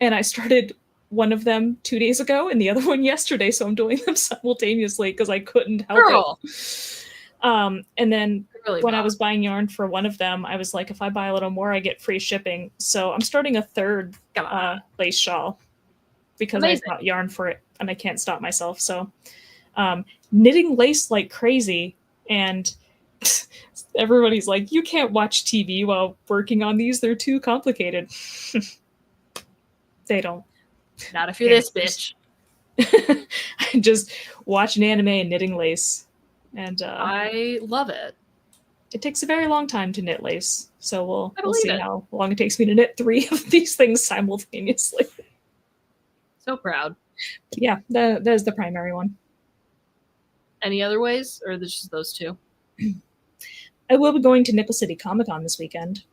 and I started one of them 2 days ago and the other one yesterday, so I'm doing them simultaneously because I couldn't help it. And then when I was buying yarn for one of them, I was like, if I buy a little more, I get free shipping. So I'm starting a third lace shawl because I bought yarn for it and I can't stop myself. So knitting lace like crazy, and everybody's like, you can't watch TV while working on these. They're too complicated. They don't. Not if you're this bitch. I just watch an anime and knitting lace. And I love it. It takes a very long time to knit lace. So we'll see how long it takes me to knit 3 of these things simultaneously. So proud. Yeah, that is the primary one. Any other ways, or just those 2? I will be going to Nickel City Comic Con this weekend.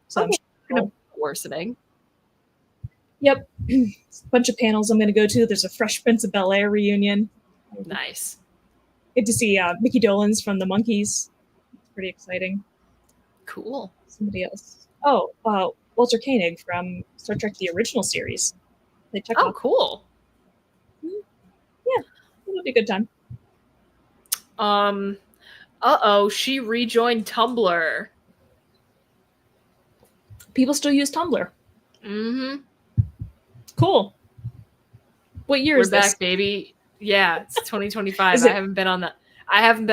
So I'm sure worsening. Yep. A bunch of panels I'm going to go to. There's a Fresh Prince of Bel-Air reunion. Nice. Get to see Mickey Dolenz from the Monkees. It's pretty exciting. Cool. Somebody else. Oh, Walter Koenig from Star Trek the original series. Cool. Yeah, it'll be a good time. She rejoined Tumblr. People still use Tumblr. Mm-hmm. Cool. What year is We're this? back, baby. Yeah, it's 2025. Is it- I haven't been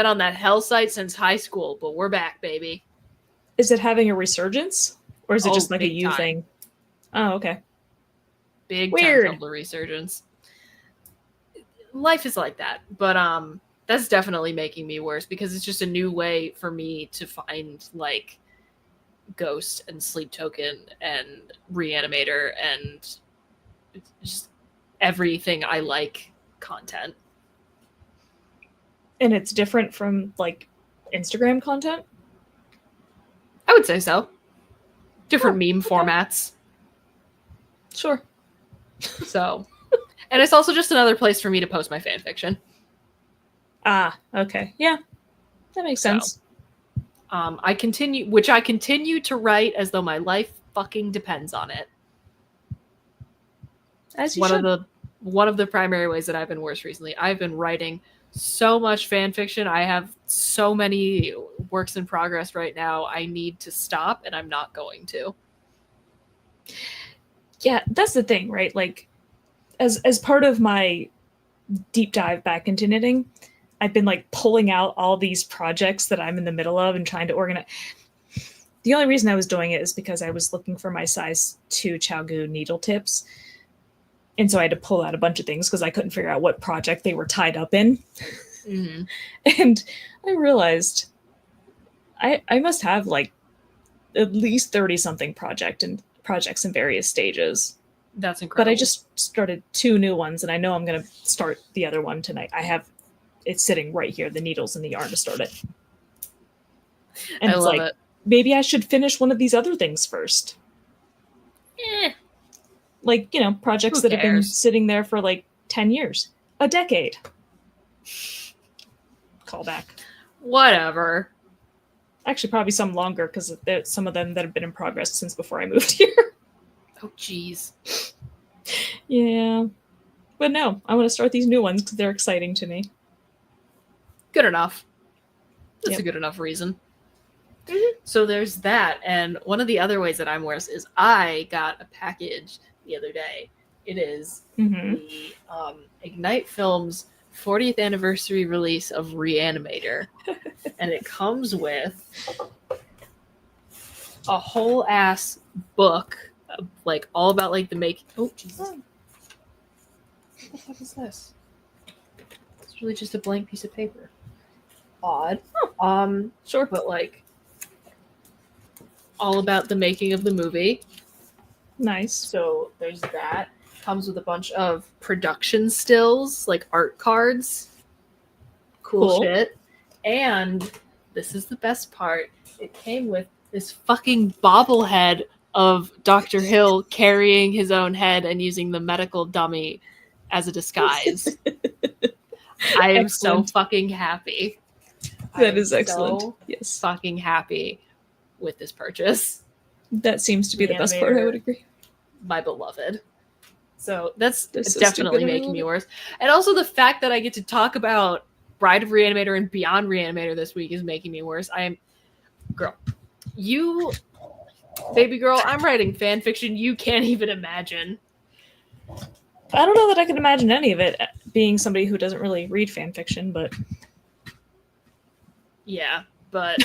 on that hell site since high school, but we're back, baby. Is it having a resurgence? Or is it just like a big you time. thing? Oh, okay. Big Weird. time Tumblr resurgence. Life is like that, but that's definitely making me worse because it's just a new way for me to find like Ghost and Sleep Token and Reanimator and just everything I like content. And it's different from like Instagram content? I would say so. Different meme formats. Sure. So, and it's also just another place for me to post my fan fiction. Ah, okay. Yeah. That makes sense. I continue to write as though my life fucking depends on it. As you should. One of the primary ways that I've been worse recently. I've been writing so much fan fiction. I have so many works in progress right now. I need to stop, and I'm not going to. Yeah, that's the thing, right? Like, as part of my deep dive back into knitting, I've been like pulling out all these projects that I'm in the middle of and trying to organize. The only reason I was doing it is because I was looking for my size 2 Chaogu needle tips. And so I had to pull out a bunch of things because I couldn't figure out what project they were tied up in. Mm-hmm. And I realized I must have like at least 30 something projects in various stages. That's incredible. But I just started 2 new ones, and I know I'm going to start the other one tonight. It's sitting right here, the needles and the yarn to start it. And I love it. Maybe I should finish one of these other things first. Like, projects that have been sitting there for like 10 years, a decade. Callback. Whatever. Actually, probably some longer because there's some of them that have been in progress since before I moved here. Oh, jeez. Yeah. But no, I want to start these new ones because they're exciting to me. Good enough. That's Yep. a good enough reason. Mm-hmm. So there's that. And one of the other ways that I'm worse is I got a package the other day. It is the Ignite Films 40th anniversary release of Reanimator. And it comes with a whole ass book, like all about like the make. Oh, Jesus. What the fuck is this? It's really just a blank piece of paper. Odd. Sure. But like all about the making of the movie. Nice. So there's that. Comes with a bunch of production stills, like art cards. Cool shit. And this is the best part. It came with this fucking bobblehead of Dr. Hill carrying his own head and using the medical dummy as a disguise. I am so fucking happy. That is excellent. Yes. Fucking happy with this purchase. That seems to be the best part, I would agree. My beloved. So that's so definitely making me worse. And also the fact that I get to talk about Bride of Reanimator and Beyond Reanimator this week is making me worse. Baby girl, I'm writing fan fiction you can't even imagine. I don't know that I can imagine any of it, being somebody who doesn't really read fan fiction, but yeah, but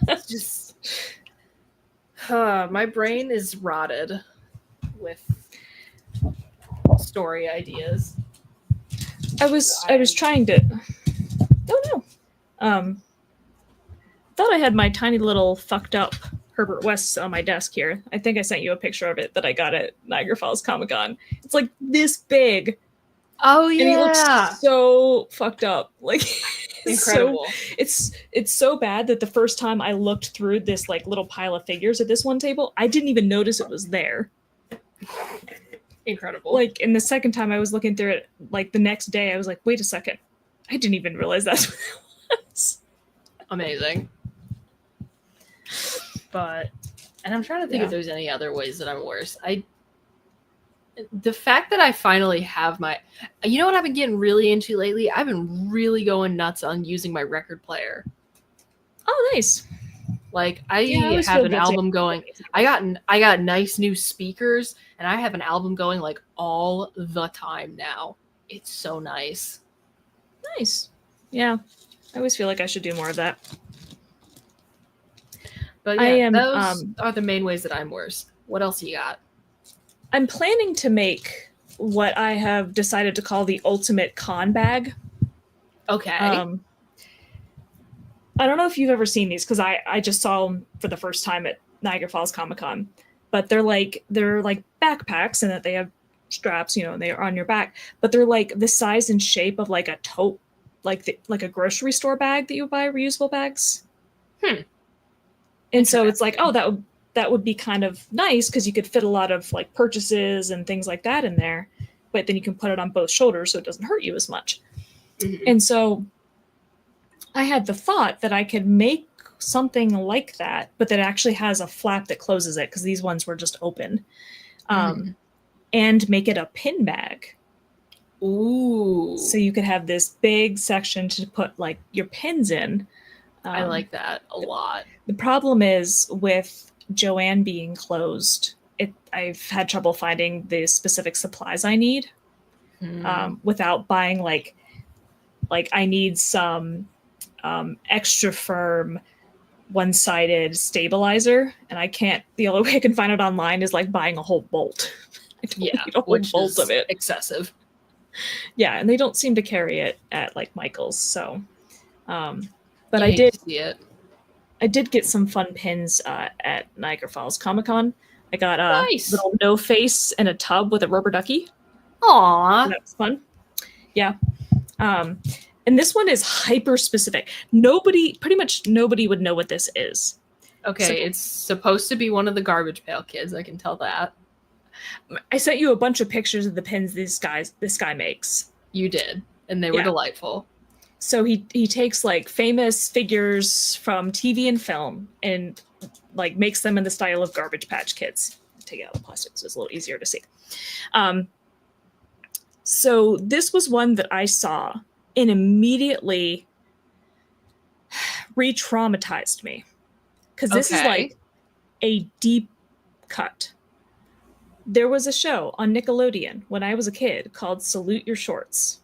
it's just my brain is rotted with story ideas. I was trying to thought I had my tiny little fucked up Herbert West on my desk here. I think I sent you a picture of it that I got at Niagara Falls Comic-Con. It's like this big. Oh yeah. And he looks so fucked up. Like incredible. It's so bad that the first time I looked through this like little pile of figures at this one table, I didn't even notice it was there. Incredible. Like, and the second time I was looking through it, like the next day, I was like, wait a second. I didn't even realize that's what it was. Amazing. And I'm trying to think if there's any other ways that I'm worse. The fact that I finally have you know what I've been getting really into lately? I've been really going nuts on using my record player. Oh, nice. Like I always have feel an guilty. album going. I got nice new speakers, and I have an album going like all the time now. It's so nice. Nice. Yeah. I always feel like I should do more of that. But yeah, those are the main ways that I'm worse. What else you got? I'm planning to make what I have decided to call the ultimate con bag. Okay. I don't know if you've ever seen these because I just saw them for the first time at Niagara Falls Comic Con, but they're like backpacks and that they have straps, and they are on your back, but they're like the size and shape of like a tote, like a grocery store bag that you buy, reusable bags. And so it's like, oh, that would be kind of nice because you could fit a lot of like purchases and things like that in there, but then you can put it on both shoulders so it doesn't hurt you as much. And so I had the thought that I could make something like that, but that actually has a flap that closes it because these ones were just open, and make it a pin bag. Ooh. So you could have this big section to put like your pins in. I like that a lot. The problem is with Joanne being closed, I've had trouble finding the specific supplies I need without buying like I need some extra firm one-sided stabilizer, and I can't. The only way I can find it online is like buying a whole bolt. I don't need a whole bolt of it. Excessive. Yeah, and they don't seem to carry it at like Michael's. So, but Yeah, I did see it. I did get some fun pins at Niagara Falls Comic Con. I got a Nice. little no face in a tub with a rubber ducky. Aww. So that was fun. Yeah. And this one is hyper specific. Pretty much nobody would know what this is. Okay, So- it's supposed to be one of the Garbage Pail Kids. I can tell that. I sent you a bunch of pictures of the pins this guy makes. You did, and they were delightful. So he takes like famous figures from TV and film and like makes them in the style of Garbage Patch Kids. Take out the plastic so it's a little easier to see. So this was one that I saw and immediately re-traumatized me because this is like a deep cut. There was a show on Nickelodeon when I was a kid called Salute Your Shorts.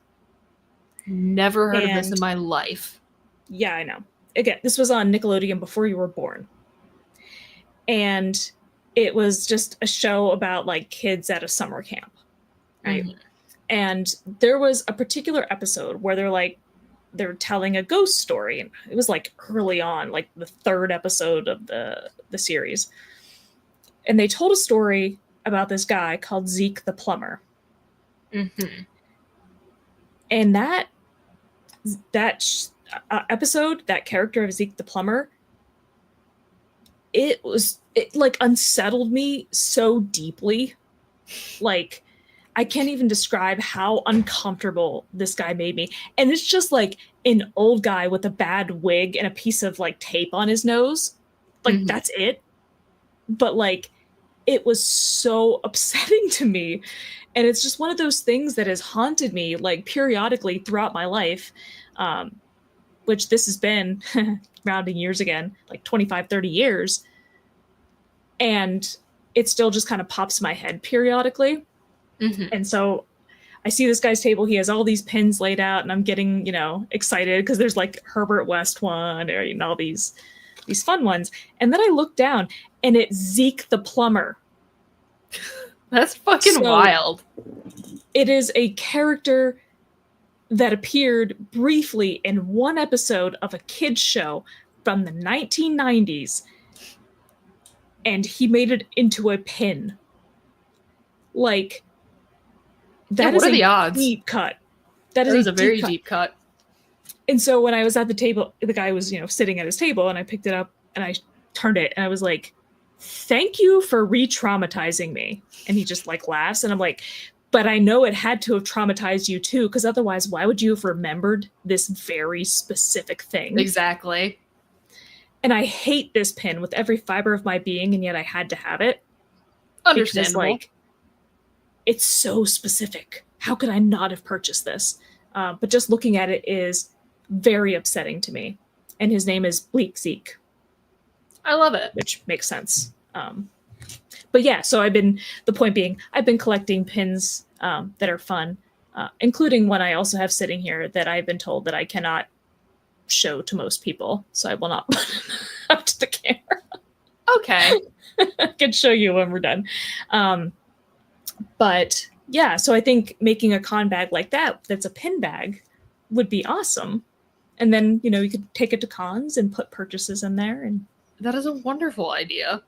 Never heard of this in my life. Yeah, I know. Again, this was on Nickelodeon before you were born. And it was just a show about like kids at a summer camp. Right. Mm-hmm. And there was a particular episode where they're telling a ghost story. And it was like early on, like the third episode of the series. And they told a story about this guy called Zeke the plumber. Mm-hmm. And that episode, that character of Zeke the plumber, it like unsettled me so deeply. Like, I can't even describe how uncomfortable this guy made me. And it's just like an old guy with a bad wig and a piece of like tape on his nose. Like, that's it. But like, it was so upsetting to me. And it's just one of those things that has haunted me like periodically throughout my life, which this has been rounding years again, like 25, 30 years. And it still just kind of pops my head periodically. Mm-hmm. And so I see this guy's table. He has all these pins laid out and I'm getting, excited because there's like Herbert West one or all these fun ones. And then I look down and it's Zeke the plumber. That's fucking wild. It is a character that appeared briefly in one episode of a kids show from the 1990s. And he made it into a pin. Like, that is the odds? Deep cut. That is a very deep cut. And so when I was at the table, the guy was, sitting at his table and I picked it up and I turned it and I was like, thank you for re-traumatizing me. And he just like laughs and I'm like, but I know it had to have traumatized you too, because otherwise why would you have remembered this very specific thing? Exactly. And I hate this pin with every fiber of my being, and yet I had to have it. Understandable. Because, like, it's so specific. How could I not have purchased this? But just looking at it is very upsetting to me. And his name is Bleak Zeke. I love it. Which makes sense. But yeah, so the point being, I've been collecting pins that are fun, including one I also have sitting here that I've been told that I cannot show to most people, so I will not put it up to the camera. Okay. I can show you when we're done. But yeah, so I think making a con bag like that's a pin bag would be awesome. And then, you could take it to cons and put purchases in there. And that is a wonderful idea.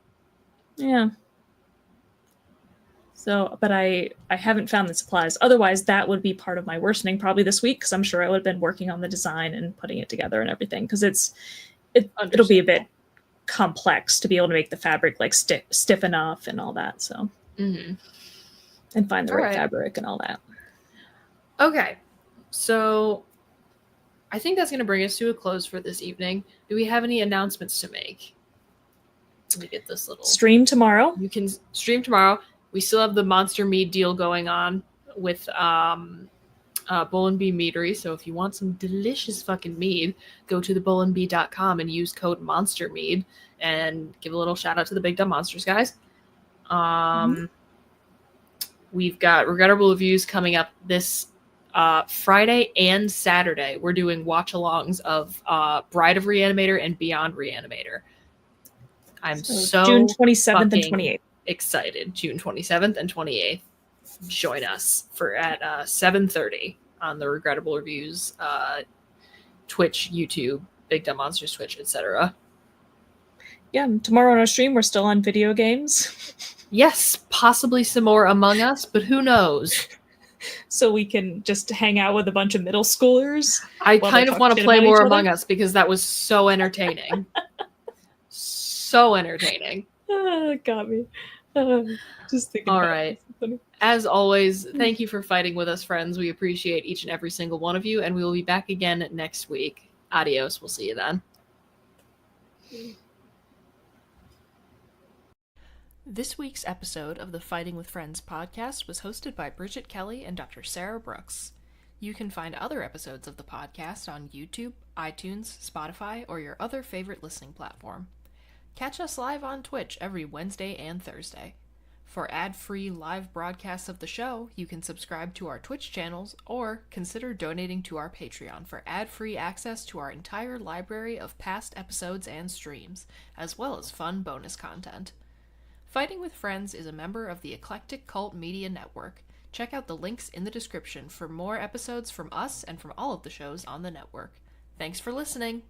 Yeah. So, but I haven't found the supplies. Otherwise, that would be part of my worsening probably this week, because I'm sure I would have been working on the design and putting it together and everything, because it'll be a bit complex to be able to make the fabric like stiff enough and all that. So, and find the right fabric and all that. Okay, so I think that's going to bring us to a close for this evening. Do we have any announcements to make? Let me get this little stream tomorrow. You can stream tomorrow. We still have the Monster Mead deal going on with Bull and Bee Meadery. So if you want some delicious fucking mead, go to thebullandbee.com and use code MonsterMead and give a little shout out to the Big Dumb Monsters guys. We've got Regrettable Reviews coming up this Friday and Saturday. We're doing watch-alongs of Bride of Reanimator and Beyond Reanimator. I'm so June 27th and 28th. Excited. June 27th and 28th. Join us at 7:30 on the Regrettable Reviews Twitch, YouTube, Big Dumb Monsters Twitch, etc. Yeah, tomorrow on our stream we're still on video games. Yes, possibly some more Among Us, but who knows? So we can just hang out with a bunch of middle schoolers. I kind of want to play more Among Us because that was so entertaining. So entertaining. Got me. Just thinking. All right. As always, thank you for fighting with us, friends. We appreciate each and every single one of you, and we will be back again next week. Adios. We'll see you then. This week's episode of the Fighting with Friends podcast was hosted by Bridget Kelly and Dr. Sarah Brooks. You can find other episodes of the podcast on YouTube, iTunes, Spotify, or your other favorite listening platform. Catch us live on Twitch every Wednesday and Thursday. For ad-free live broadcasts of the show, you can subscribe to our Twitch channels or consider donating to our Patreon for ad-free access to our entire library of past episodes and streams, as well as fun bonus content. Fighting with Friends is a member of the Eclectic Cult Media Network. Check out the links in the description for more episodes from us and from all of the shows on the network. Thanks for listening!